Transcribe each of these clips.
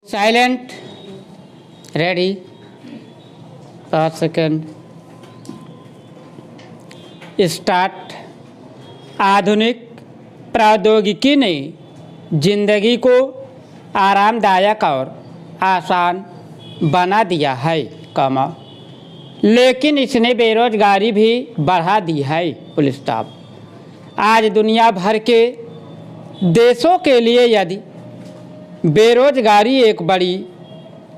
Silent ready 5 second start. आधुनिक प्रौद्योगिकी ने जिंदगी को आरामदायक और आसान बना दिया है, लेकिन इसने बेरोजगारी भी बढ़ा दी है। Full stop. आज दुनिया भर के देशों के लिए यदि बेरोजगारी एक बड़ी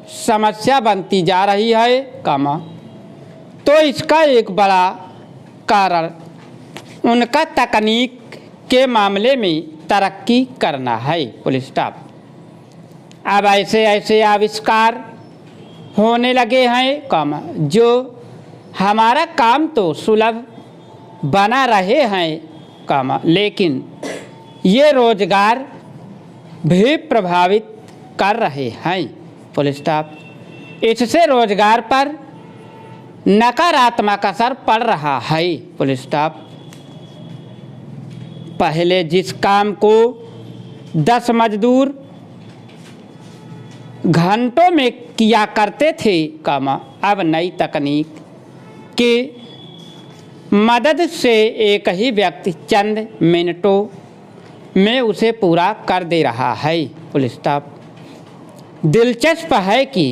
समस्या बनती जा रही है, तो इसका एक बड़ा कारण उनका तकनीक के मामले में तरक्की करना है। Full stop. अब ऐसे ऐसे आविष्कार होने लगे हैं, जो हमारा काम तो सुलभ बना रहे हैं, लेकिन ये रोजगार भी प्रभावित कर रहे हैं। Full stop. इससे रोजगार पर नकारात्मक असर पड़ रहा है। Full stop. पहले जिस काम को 10 मजदूर घंटों में किया करते थे, अब नई तकनीक की मदद से एक ही व्यक्ति चंद मिनटों में उसे पूरा कर दे रहा है। Full stop. दिलचस्प है कि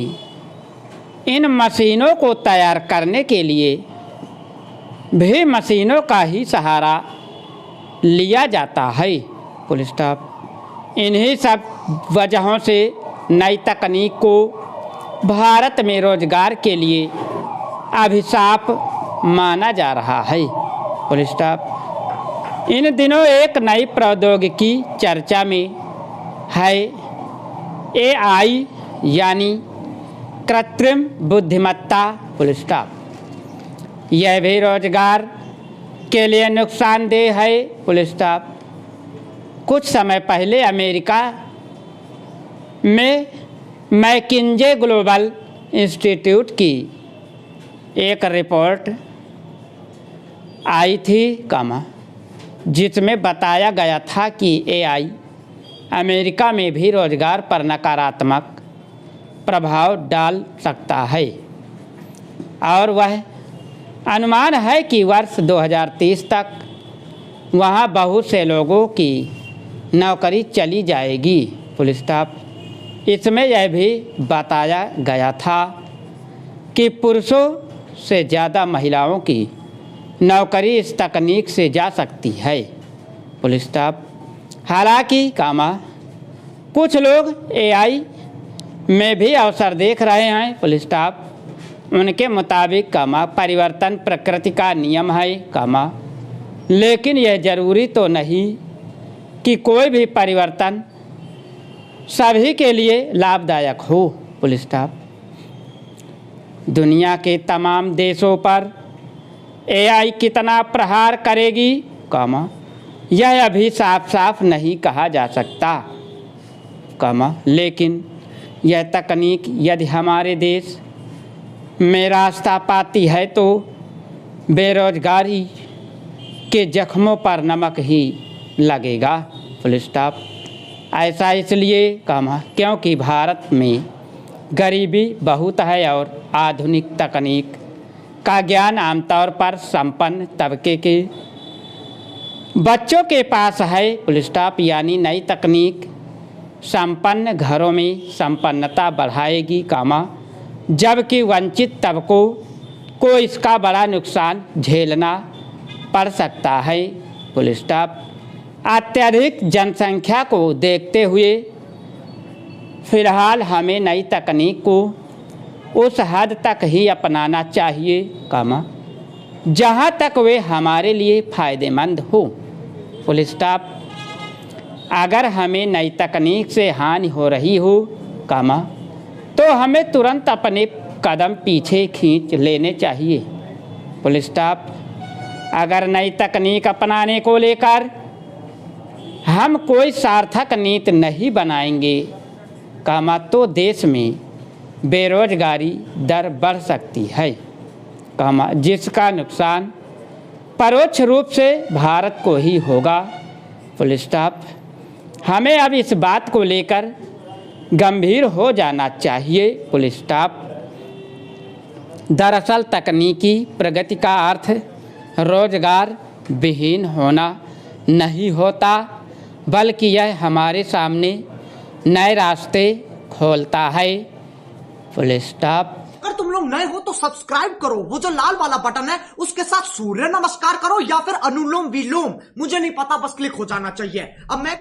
इन मशीनों को तैयार करने के लिए भी मशीनों का ही सहारा लिया जाता है। Full stop. इन्हीं सब वजहों से नई तकनीक को भारत में रोजगार के लिए अभिशाप माना जा रहा है। Full stop. इन दिनों एक नई प्रौद्योगिकी चर्चा में है, AI यानी कृत्रिम बुद्धिमत्ता। Full stop. यह भी रोजगार के लिए नुकसानदेह है। Full stop. कुछ समय पहले अमेरिका में मैकिन्जे ग्लोबल इंस्टीट्यूट की एक रिपोर्ट आई थी, जिसमें बताया गया था कि AI अमेरिका में भी रोजगार पर नकारात्मक प्रभाव डाल सकता है, और वह अनुमान है कि वर्ष 2030 तक वहां बहुत से लोगों की नौकरी चली जाएगी। Full stop. इसमें यह भी बताया गया था कि पुरुषों से ज़्यादा महिलाओं की नौकरी इस तकनीक से जा सकती है। Full stop. हालांकि कुछ लोग AI में भी अवसर देख रहे हैं। Full stop. उनके मुताबिक परिवर्तन प्रकृति का नियम है, लेकिन यह जरूरी तो नहीं कि कोई भी परिवर्तन सभी के लिए लाभदायक हो। Full stop. दुनिया के तमाम देशों पर AI कितना प्रहार करेगी, यह अभी साफ साफ नहीं कहा जा सकता, लेकिन यह तकनीक यदि हमारे देश में रास्ता पाती है तो बेरोजगारी के जख्मों पर नमक ही लगेगा। Full stop. ऐसा इसलिए क्योंकि भारत में गरीबी बहुत है और आधुनिक तकनीक का ज्ञान आमतौर पर संपन्न तबके के बच्चों के पास है। Full stop. यानी नई तकनीक संपन्न घरों में संपन्नता बढ़ाएगी, जबकि वंचित तबकों को इसका बड़ा नुकसान झेलना पड़ सकता है। Full stop. अत्यधिक जनसंख्या को देखते हुए फिलहाल हमें नई तकनीक को उस हद तक ही अपनाना चाहिए, जहाँ तक वे हमारे लिए फ़ायदेमंद हो। Full stop. अगर हमें नई तकनीक से हानि हो रही हो, तो हमें तुरंत अपने कदम पीछे खींच लेने चाहिए। Full stop. अगर नई तकनीक अपनाने को लेकर हम कोई सार्थक नीति नहीं बनाएंगे, तो देश में बेरोजगारी दर बढ़ सकती है, जिसका नुकसान परोक्ष रूप से भारत को ही होगा। Full stop. हमें अब इस बात को लेकर गंभीर हो जाना चाहिए। Full stop. दरअसल तकनीकी प्रगति का अर्थ रोजगार विहीन होना नहीं होता, बल्कि यह हमारे सामने नए रास्ते खोलता है। Full stop. अगर तुम लोग नए हो तो सब्सक्राइब करो, वो जो लाल वाला बटन है उसके साथ सूर्य नमस्कार करो या फिर अनुलोम विलोम, मुझे नहीं पता, बस क्लिक हो जाना चाहिए। अब मैं